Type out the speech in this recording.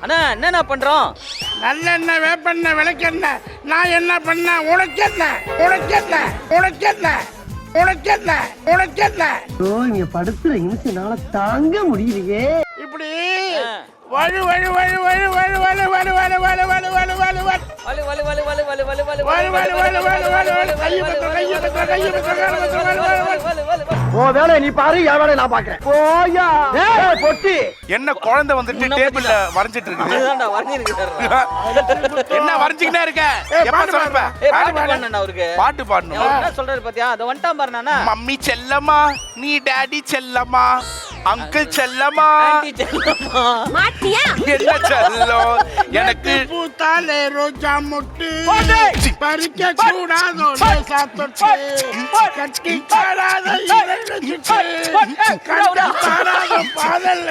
அண்ணா என்னண்ணா பண்றோம்? நல்லெண்ணெய் வேப்பெண்ணெய் விளக்கெண்ணெய் நான் என்ன பண்ண உனக்கு என்ன உனக்கு என்ன உனக்கு என்ன உனக்கு என்ன உனக்கு என்ன இங்க படுத்துற நிமிஷம்னால தாங்க முடியலையே. இப்படி வழு வழு வழு வழு வழு வழு வழு வழு வழு வழு வழு வழு வழு வலு வலு வலு வலு வலு வலு வலு வழு வழு வழு வழு வழு வழு கையை பத்த கையை பத்த கையை பத்த கையை பத்த வழு வழு வழு ஓ வேலையை நீ பாரு, என் வேலையை நான் பாக்குறேன். போயா ஏய் பொட்டி. என்ன குழந்தை வந்துட்டு டேபிள்ல வரைஞ்சிட்டு இருக்குது? அதுதான்டா வரைஞ்சிருக்கு. என்ன வரைஞ்சிக்கிட்டே இருக்க? எப்ப சொல்றப்ப பாட்டு பாடணும்டா அவருக்கு. பாட்டு பாடணும். அவர் என்ன சொல்றாரு பாத்தியா? அத வந்துட்டான் பாரு நானா. மம்மி செல்லம்மா, நீ டாடி செல்லம்மா, அங்கிள் செல்லம்மா, ஆண்டி செல்லம்மா. மாட்டியா? என்ன செல்லம் எனக்கு பூத்தாலே ரோஜா முட்டு பறிக்க கூடாதோ சாத்தொட்டு கட்டி காடாத இரண்டு சுட்டு கட்டி காடாத பாதல்